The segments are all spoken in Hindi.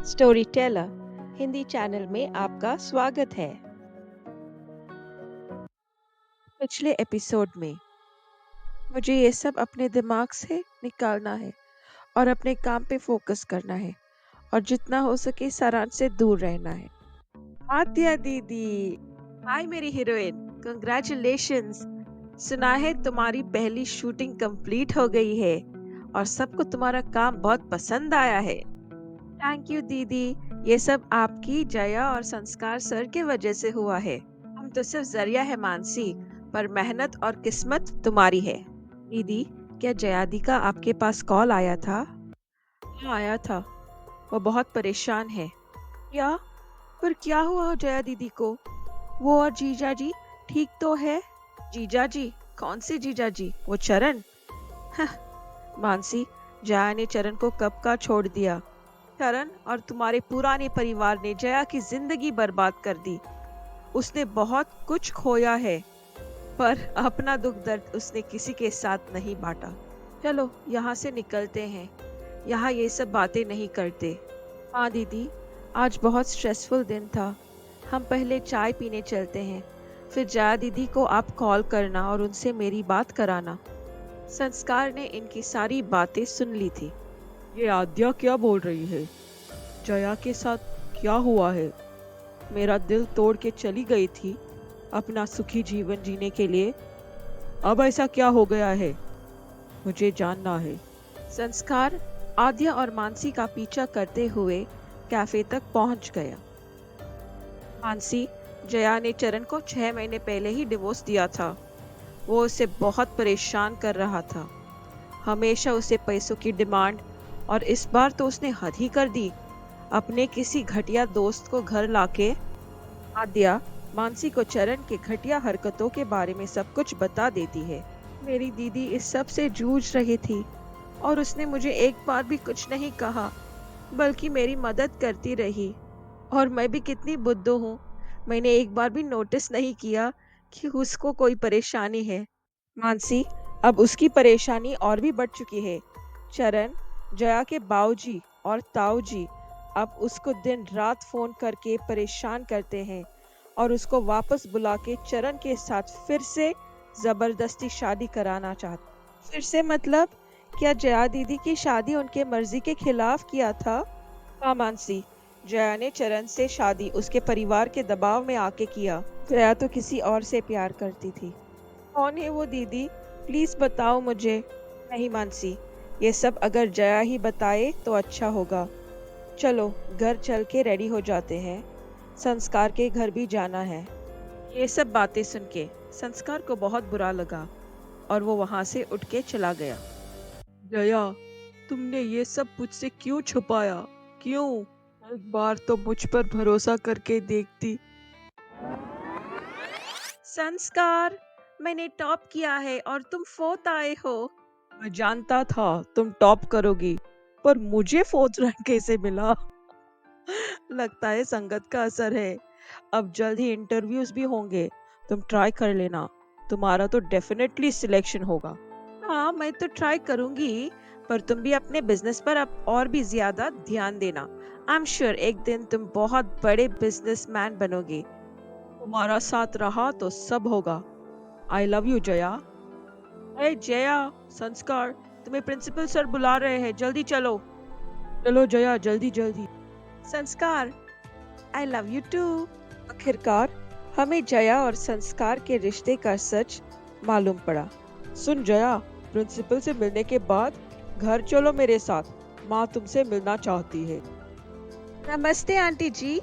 स्टोरी टेलर हिंदी चैनल में आपका स्वागत है। पिछले एपिसोड में मुझे ये सब अपने दिमाग से निकालना है और अपने काम पे फोकस करना है और जितना हो सके सारांश से दूर रहना है। आद्या दीदी, हाय मेरी हीरोइन, कंग्रेचुलेशंस। सुना है तुम्हारी पहली शूटिंग कंप्लीट हो गई है और सबको तुम्हारा काम बहुत पसंद आया है। थैंक यू दीदी। ये सब आपकी जया और संस्कार सर के वजह से हुआ है। हम तो सिर्फ जरिया है मानसी, पर मेहनत और किस्मत तुम्हारी है। दीदी, क्या जया दी का आपके पास कॉल आया था? हाँ, आया था। वो बहुत परेशान है। क्या? पर क्या हुआ जया दीदी को? वो और जीजा जी ठीक तो है? जीजा जी? कौन से जीजा जी? वो चरण? मानसी, जया ने चरण को कब का छोड़ दिया। करण और तुम्हारे पुराने परिवार ने जया की जिंदगी बर्बाद कर दी। उसने बहुत कुछ खोया है, पर अपना दुख दर्द उसने किसी के साथ नहीं बांटा। चलो यहाँ से निकलते हैं। यहाँ ये सब बातें नहीं करते। हाँ दीदी, आज बहुत स्ट्रेसफुल दिन था। हम पहले चाय पीने चलते हैं, फिर जया दीदी को आप कॉल करना और उनसे मेरी बात कराना। संस्कार ने इनकी सारी बातें सुन ली थी। ये आद्या क्या बोल रही है? जया के साथ क्या हुआ है? मेरा दिल तोड़ के चली गई थी अपना सुखी जीवन जीने के लिए। अब ऐसा क्या हो गया है? मुझे जानना है। संस्कार आद्या और मानसी का पीछा करते हुए कैफे तक पहुंच गया। मानसी, जया ने चरण को 6 महीने पहले ही डिवोर्स दिया था। वो उसे बहुत परेशान कर रहा था। हमेशा उसे पैसों की डिमांड, और इस बार तो उसने हद ही कर दी। अपने किसी घटिया दोस्त को घर लाके आद्या मानसी को चरण के घटिया हरकतों के बारे में सब कुछ बता देती है। मेरी दीदी इस सब से जूझ रही थी और उसने मुझे एक बार भी कुछ नहीं कहा, बल्कि मेरी मदद करती रही। और मैं भी कितनी बुद्धू हूँ, मैंने एक बार भी नोटिस नहीं किया कि उसको कोई परेशानी है। मानसी, अब उसकी परेशानी और भी बढ़ चुकी है। चरण, जया के बाऊजी और ताऊजी अब उसको दिन रात फोन करके परेशान करते हैं और उसको वापस बुला के चरण के साथ फिर से जबरदस्ती शादी कराना चाहते। फिर से मतलब? क्या जया दीदी की शादी उनके मर्जी के खिलाफ किया था? हाँ मानसी, जया ने चरण से शादी उसके परिवार के दबाव में आके किया। जया तो किसी और से प्यार करती थी। कौन है वो दीदी? प्लीज बताओ मुझे। नहीं मानसी, ये सब अगर जया ही बताए तो अच्छा होगा। चलो घर चल के रेडी हो जाते हैं, संस्कार के घर भी जाना है। ये सब बातें सुन के संस्कार को बहुत बुरा लगा और वो वहां से उठ के चला गया। जया, तुमने ये सब मुझसे क्यों छुपाया? क्यों? एक बार तो मुझ पर भरोसा करके देखती। संस्कार, मैंने टॉप किया है और तुम फोर्थ आए हो। मैं जानता था तुम टॉप करोगी, पर मुझे फोर्थ रैंक कैसे मिला? लगता है संगत का असर है। अब जल्द ही इंटरव्यूज भी होंगे, तुम ट्राई कर लेना। तुम्हारा तो डेफिनेटली सिलेक्शन होगा। हाँ, मैं तो ट्राई करूंगी, पर तुम भी अपने बिजनेस पर अब और भी ज्यादा ध्यान देना। आई एम श्योर एक दिन तुम बहुत बड़े बिजनेसमैन बनोगे। तुम्हारा साथ रहा तो सब होगा। I love you Jaya. अरे जया, संस्कार, तुम्हें प्रिंसिपल सर बुला रहे हैं, जल्दी चलो। चलो जया, जल्दी जल्दी। संस्कार, आई लव यू टू। आखिरकार हमें जया और संस्कार के रिश्ते का सच मालूम पड़ा। सुन जया, प्रिंसिपल से मिलने के बाद घर चलो मेरे साथ। माँ तुमसे मिलना चाहती है। नमस्ते आंटी जी।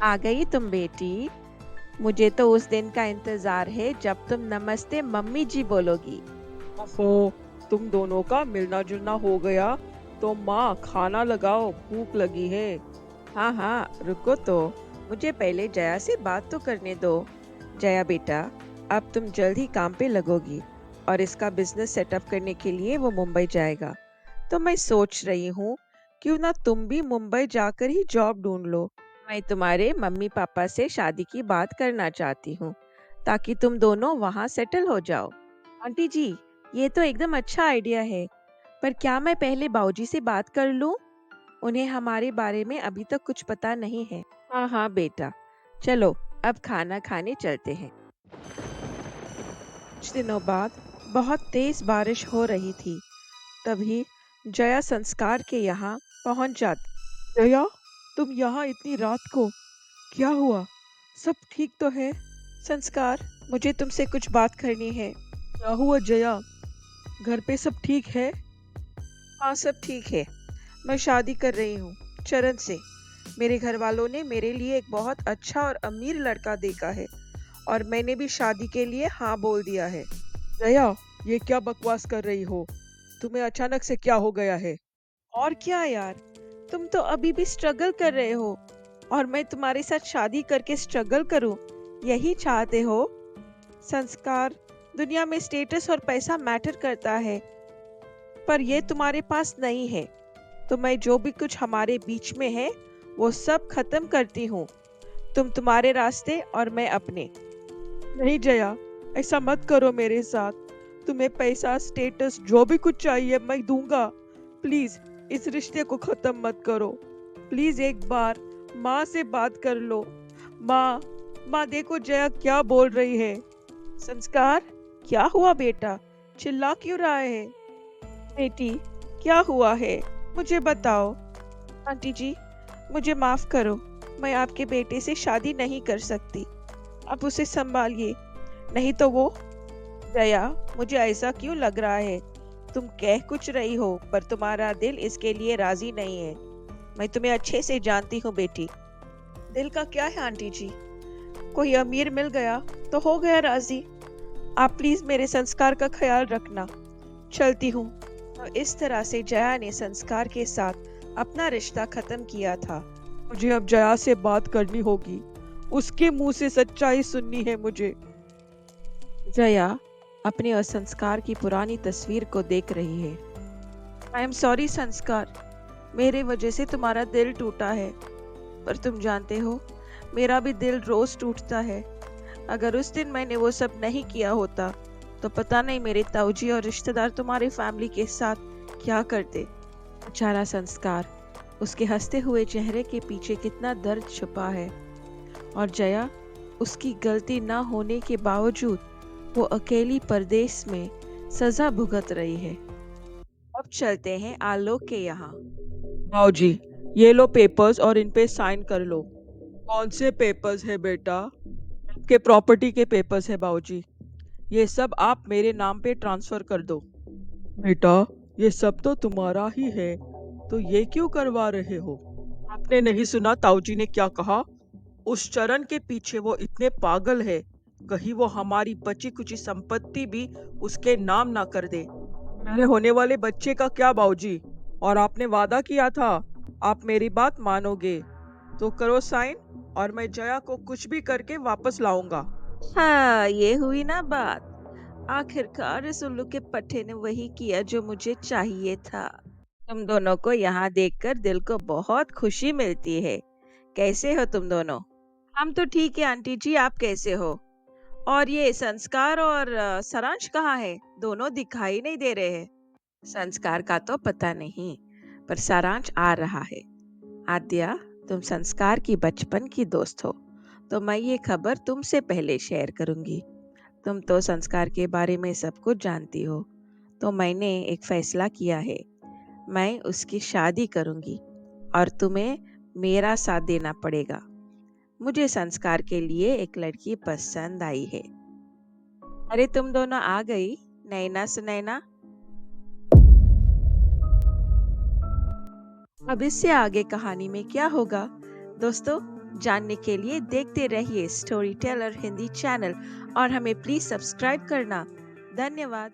आ गई तुम बेटी। मुझे तो उस दिन का इंतजार है जब तुम नमस्ते मम्मी जी बोलोगी। ओहो, तुम दोनों का मिलना जुलना हो गया तो माँ खाना लगाओ, भूख लगी है। हाँ हाँ, रुको तो, मुझे पहले जया से बात तो करने दो। जया बेटा, अब तुम जल्द ही काम पे लगोगी और इसका बिजनेस सेटअप करने के लिए वो मुंबई जाएगा। तो मैं सोच रही हूँ, क्यों ना तुम भी मुंबई जाकर ही जॉब ढूंढ लो। मैं तुम्हारे मम्मी पापा से शादी की बात करना चाहती हूँ, ताकि तुम दोनों वहाँ सेटल हो जाओ। आंटी जी, ये तो एकदम अच्छा आइडिया है। पर क्या मैं पहले बाबूजी से बात कर लूं? उन्हें हमारे बारे में अभी तक कुछ पता नहीं है। हाँ हाँ बेटा, चलो अब खाना खाने चलते हैं। कुछ दिनों बाद बहुत तेज बारिश हो रही थी। तभी जया संस्कार के यहाँ पहुंच जाती। जया, तुम यहाँ इतनी रात को? क्या हुआ? सब ठीक तो है? संस्कार, मुझे तुमसे कुछ बात करनी है। क्या हुआ जया? घर पे सब ठीक है? हाँ, सब ठीक है। मैं शादी कर रही हूँ चरण से। मेरे घर वालों ने मेरे लिए एक बहुत अच्छा और अमीर लड़का देखा है और मैंने भी शादी के लिए हाँ बोल दिया है। जया, ये क्या बकवास कर रही हो? तुम्हें अचानक से क्या हो गया है? और क्या यार, तुम तो अभी भी स्ट्रगल कर रहे हो और मैं तुम्हारे साथ शादी करके स्ट्रगल करूं, यही चाहते हो? संस्कार, दुनिया में स्टेटस और पैसा मैटर करता है, पर ये तुम्हारे पास नहीं है। तो मैं जो भी कुछ हमारे बीच में है वो सब खत्म करती हूँ। तुम तुम्हारे रास्ते और मैं अपने। नहीं जया, ऐसा मत करो मेरे साथ। तुम्हें पैसा स्टेटस जो भी कुछ चाहिए मैं दूंगा। प्लीज इस रिश्ते को खत्म मत करो। प्लीज एक बार माँ से बात कर लो। माँ, माँ देखो जया क्या बोल रही है। संस्कार, क्या हुआ बेटा? चिल्ला क्यों रहा है? बेटी, क्या हुआ है? मुझे बताओ। आंटी जी, मुझे माफ करो। मैं आपके बेटे से शादी नहीं कर सकती। आप उसे संभालिए, नहीं तो वो। दया, मुझे ऐसा क्यों लग रहा है? तुम कह कुछ रही हो पर तुम्हारा दिल इसके लिए राजी नहीं है। मैं तुम्हें अच्छे से जानती हूँ बेटी। दिल का क्या है आंटी जी? कोई अमीर मिल गया तो हो गया राजी। आप प्लीज मेरे संस्कार का ख्याल रखना। चलती हूँ। तो इस तरह से जया ने संस्कार के साथ अपना रिश्ता खत्म किया था। मुझे अब जया से बात करनी होगी। उसके मुंह से सच्चाई सुननी है मुझे। जया अपने और संस्कार की पुरानी तस्वीर को देख रही है। आई एम सॉरी संस्कार, मेरे वजह से तुम्हारा दिल टूटा है। पर तुम जानते हो, मेरा भी दिल रोज टूटता है। अगर उस दिन मैंने वो सब नहीं किया होता तो पता नहीं मेरे ताऊजी और रिश्तेदार तुम्हारी फैमिली के साथ क्या करते। बेचारा संस्कार, उसके हंसते हुए चेहरे के पीछे कितना दर्द छुपा है। और जया, उसकी गलती न होने के बावजूद वो अकेली परदेश में सजा भुगत रही है। अब चलते हैं आलोक के यहाँ। बाबूजी, ये लो पेपर्स और इन पे साइन कर लो। कौन से पेपर्स है बेटा? आपके प्रॉपर्टी के पेपर्स है बाबूजी। ये सब आप मेरे नाम पे ट्रांसफर कर दो। बेटा, ये सब तो तुम्हारा ही है, तो ये क्यों करवा रहे हो? आपने नहीं सुना ताऊजी ने क्या कहा? उस चरण के पीछे वो इतने पागल है, कहीं वो हमारी बची कुची संपत्ति भी उसके नाम ना कर दे। मेरे होने वाले बच्चे का क्या बाबूजी? और आपने वादा किया था, आप मेरी बात मानोगे। तो करो साइन और मैं जया को कुछ भी करके वापस लाऊंगा। हाँ, ये हुई ना बात। आखिरकार इस उल्लू के पट्टे ने वही किया जो मुझे चाहिए था। तुम दोनों को यहाँ देखकर दिल को बहुत खुशी मिलती है। कैसे हो तुम दोनों? हम तो ठीक है आंटी जी, आप कैसे हो? और ये संस्कार और सारांश कहाँ है? दोनों दिखाई नहीं दे रहे हैं। संस्कार का तो पता नहीं, पर सारांश आ रहा है। आद्या, तुम संस्कार की बचपन की दोस्त हो, तो मैं ये खबर तुमसे पहले शेयर करूंगी। तुम तो संस्कार के बारे में सब कुछ जानती हो, तो मैंने एक फैसला किया है। मैं उसकी शादी करूंगी और तुम्हें मेरा साथ देना पड़ेगा। मुझे संस्कार के लिए एक लड़की पसंद आई है। अरे तुम दोनों आ गई, नैना सुनैना। अब इससे आगे कहानी में क्या होगा दोस्तों, जानने के लिए देखते रहिए स्टोरी टेलर हिंदी चैनल और हमें प्लीज सब्सक्राइब करना। धन्यवाद।